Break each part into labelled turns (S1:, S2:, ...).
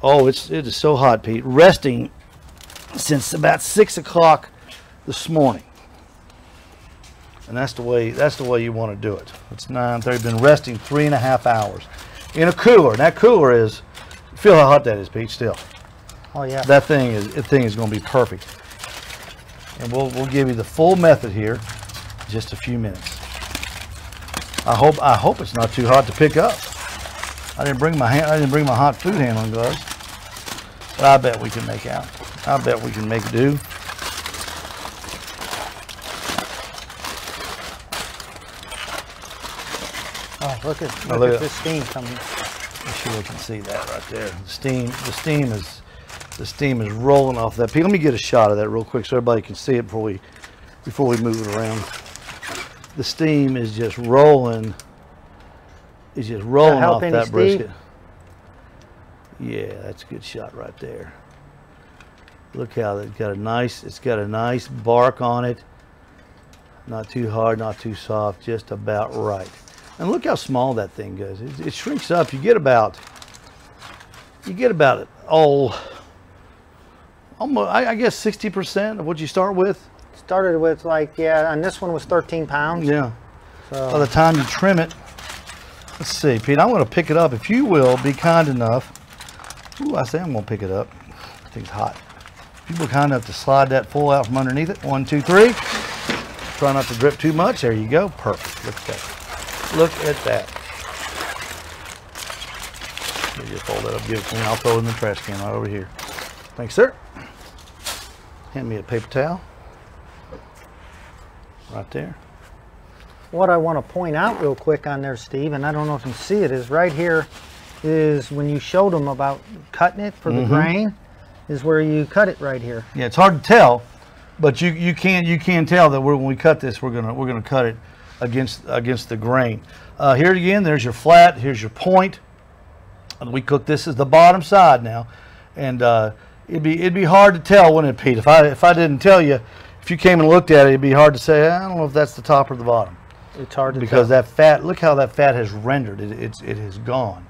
S1: Oh, it is so hot, Pete. Resting since about 6 o'clock this morning. And that's the way you want to do it. It's 9:30. Been resting 3.5 hours in a cooler. And that cooler is, feel how hot that is, Pete. Still.
S2: Oh yeah.
S1: That thing is going to be perfect. And we'll give you the full method here in just a few minutes. I hope it's not too hot to pick up. I didn't bring my hot food handling gloves, but I bet we can make out. I bet we can make do.
S2: Oh, look at this steam coming.
S1: I'm sure we can see that right there. The steam is rolling off that. Let me get a shot of that real quick so everybody can see it before we move it around. The steam is just rolling. It's just rolling off that brisket. Yeah, that's a good shot right there. Look how it's got a nice bark on it. Not too hard, not too soft, just about right. And look how small that thing goes. It shrinks up. You get about almost, I guess 60% of what you start with.
S2: Started with like, yeah, and this one was 13 pounds.
S1: Yeah.
S2: So
S1: by the time you trim it, let's see, Pete, I'm going to pick it up. If you will, be kind enough. Ooh, I say I'm going to pick it up. That thing's hot. If you be kind enough to slide that full out from underneath it. 1, 2, 3. Try not to drip too much. There you go. Perfect. Look at that. Look at that. Let me just fold that up, give it to me. I'll throw it in the trash can right over here. Thanks, sir. Hand me a paper towel. Right there.
S2: What I want to point out real quick on there, Steve, and I don't know if you can see it, is right here is when you showed them about cutting it for the grain, is where you cut it right here.
S1: Yeah, it's hard to tell, but you can tell that when we cut this, we're gonna cut it against the grain. Here again, there's your flat. Here's your point. And we cook this as the bottom side now, and it'd be hard to tell, wouldn't it, Pete? If I didn't tell you, if you came and looked at it, it'd be hard to say. I don't know if that's the top or the bottom.
S2: It's hard to tell.
S1: Because that fat, look how that fat has rendered. It has gone,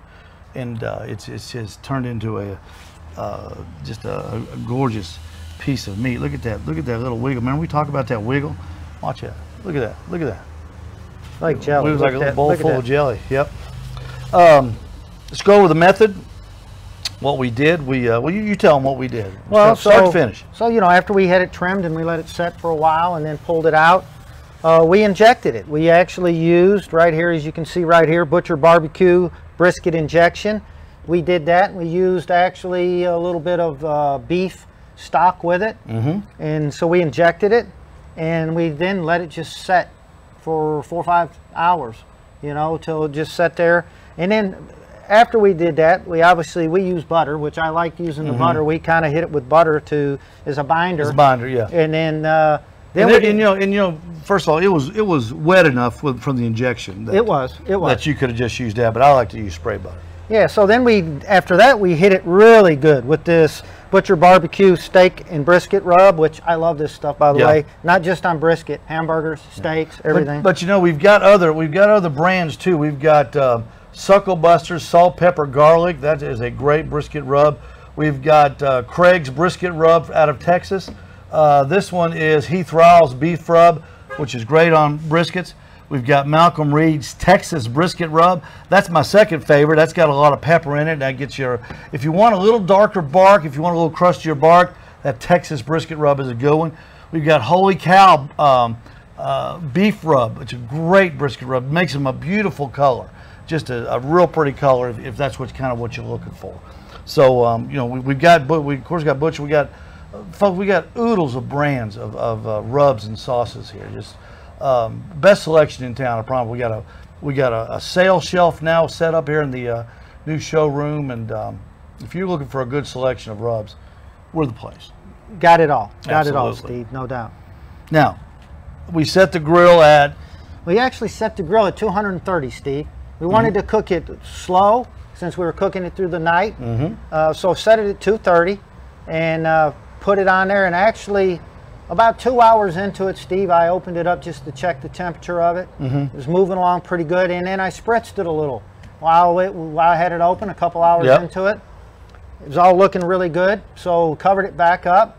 S1: and it's just turned into just a gorgeous piece of meat. Look at that. Look at that little wiggle. Remember we talked about that wiggle? Watch that. Look at that. Look at that.
S2: Like jelly.
S1: It was like a little bowl full of jelly. Yep. Let's go over the method. What we did, well, you tell them what we did.
S2: Well,
S1: start to finish.
S2: So, you know, after we had it trimmed and we let it set for a while and then pulled it out, we injected it. We actually used, right here, as you can see right here, Butcher Barbecue Brisket Injection. We did that. We used actually a little bit of beef stock with it. And so we injected it, and we then let it just set for 4 or 5 hours, you know, till it just sat there. And then after we did that, we use butter, which I like using the butter. We kind of hit it with butter as a binder.
S1: As a binder, yeah.
S2: And then
S1: you know, first of all, it was wet enough from the injection.
S2: It was.
S1: That you could have just used that, but I like to use spray butter.
S2: Yeah. So then after that, we hit it really good with this Butcher Barbecue Steak and Brisket Rub, which I love this stuff, by the way. Not just on brisket, hamburgers, steaks, everything.
S1: But you know, we've got other brands too. We've got Suckle Busters Salt, Pepper, Garlic. That is a great brisket rub. We've got Craig's Brisket Rub out of Texas. This one is Heath Ryle's Beef Rub, which is great on briskets. We've got Malcolm Reed's Texas Brisket Rub. That's my second favorite. That's got a lot of pepper in it. That gets if you want a little darker bark, if you want a little crustier bark, that Texas Brisket Rub is a good one. We've got Holy Cow Beef Rub, which is a great brisket rub. It makes them a beautiful color. Just a real pretty color if that's kind of what you're looking for. So you know, we of course got Butcher. We got oodles of brands of rubs and sauces here. Just best selection in town, I promise. We got a sales shelf now set up here in the new showroom, and if you're looking for a good selection of rubs, we're the place.
S2: Got it all. Got
S1: Absolutely.
S2: it all, Steve. No doubt.
S1: Now, we set the grill at.
S2: We actually set the grill at 230, Steve. We wanted to cook it slow since we were cooking it through the night. So set it at 230 and put it on there. And actually, about 2 hours into it, Steve, I opened it up just to check the temperature of it. It was moving along pretty good. And then I spritzed it a little while I had it open, a couple hours into it. It was all looking really good, so covered it back up.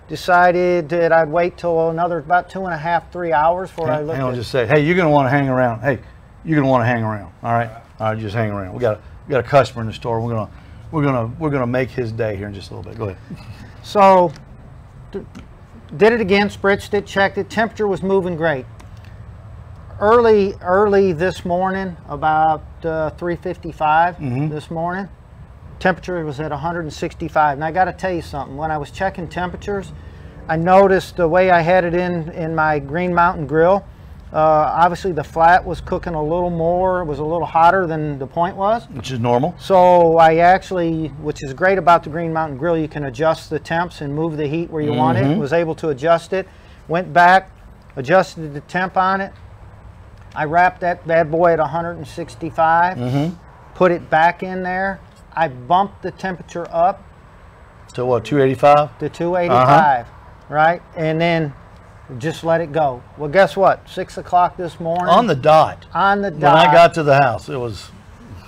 S2: Decided that I'd wait till another about 2.5, 3 hours before I looked.
S1: Hang on, just say, hey, you're going to want to hang around. Hey, you're going to want to hang around. All right, just hang around. We got a customer in the store. We're gonna make his day here in just a little bit. Go ahead.
S2: So did it again, spritzed it, checked it. Temperature was moving great. Early this morning, about 3:55 this morning, temperature was at 165. And I got to tell you something. When I was checking temperatures, I noticed the way I had it in my Green Mountain grill. Obviously, the flat was cooking a little more. It was a little hotter than the point was,
S1: which is normal.
S2: So I actually, which is great about the Green Mountain grill, you can adjust the temps and move the heat where you want it. Was able to adjust it. Went back, adjusted the temp on it. I wrapped that bad boy at 165. Put it back in there. I bumped the temperature up
S1: to what, 285?
S2: To 285, right? And then just let it go. Well, guess what? 6 o'clock this morning.
S1: On the dot.
S2: On the dot.
S1: When I got to the house, it was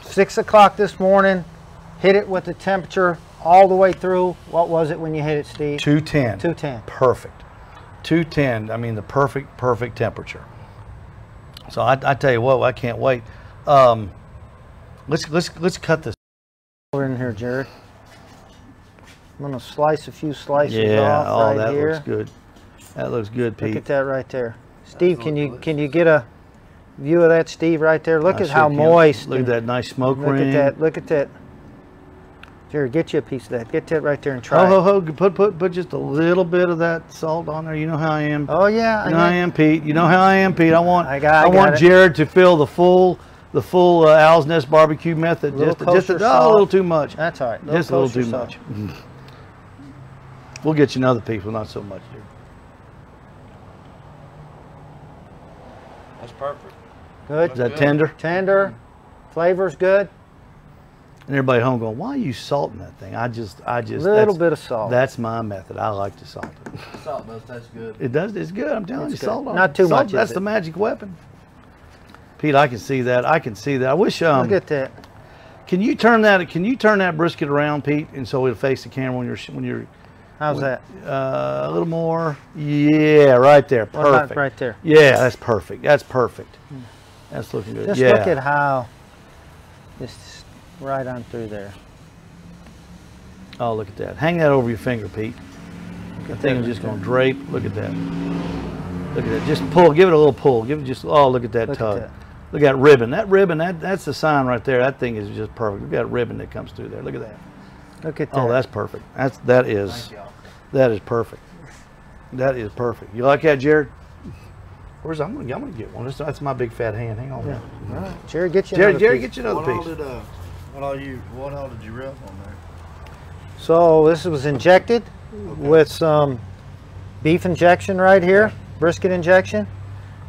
S2: 6 o'clock this morning. Hit it with the temperature all the way through. What was it when you hit it, Steve?
S1: 210.
S2: 210.
S1: Perfect. 210. I mean, the perfect temperature. So I tell you what, I can't wait. Let's cut this
S2: over in here, Jared. I'm gonna slice a few slices
S1: off.
S2: Right
S1: that
S2: here.
S1: looks good. That looks good, Pete.
S2: Look at that right there, Steve. Can you get a view of that, Steve? Right there. Look at how moist.
S1: Look at that nice smoke ring.
S2: Look at that. Look at that. Jared, get you a piece of that. Get that right there and try.
S1: Put just a little bit of that salt on there. You know how I am.
S2: Oh yeah.
S1: You know how I am, Pete. You know how I am, Pete. I want
S2: it.
S1: Jared to feel the full Owl's Nest barbecue method. Just a little too much.
S2: That's all right.
S1: Just a little too much. We'll get you another piece, but not so much, Jared.
S3: That's perfect.
S2: Good.
S1: Is that tender?
S2: Tender. Flavor's good.
S1: And everybody at home going, why are you salting that thing? I just
S2: a little bit of salt.
S1: That's my method. I like to salt it.
S3: Salt does taste good.
S1: It does. It's good. I'm telling you, salt on
S2: Not too much.
S1: That's the magic weapon. Pete, I can see that. I can see that. I wish.
S2: Look at that.
S1: Can you turn that brisket around, Pete, and so it'll face the camera when you're.
S2: How's that?
S1: A little more. Yeah, right there. Perfect.
S2: What about right there?
S1: Yeah, that's perfect. That's perfect. That's looking good.
S2: Just look at how. Just right on through there.
S1: Oh, look at that. Hang that over your finger, Pete. That thing is just going to drape. Look at that. Look at that. Just pull. Give it a little pull. Give it just. Oh, look at that tug. Look at that ribbon. That ribbon. That's the sign right there. That thing is just perfect. Look at that ribbon that comes through there. Look at that.
S2: Look at that.
S1: Oh, that's perfect. That is perfect. That is perfect. You like that, Jared? I'm gonna get one. That's my big fat hand. Hang on.
S2: Yeah. All right. Jared, get you
S1: Jared,
S2: another
S1: get you another piece.
S3: What all did you rub on there?
S2: So this was injected with some beef injection right here, brisket injection,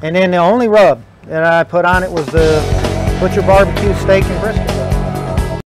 S2: and then the only rub that I put on it was the butcher barbecue steak and brisket.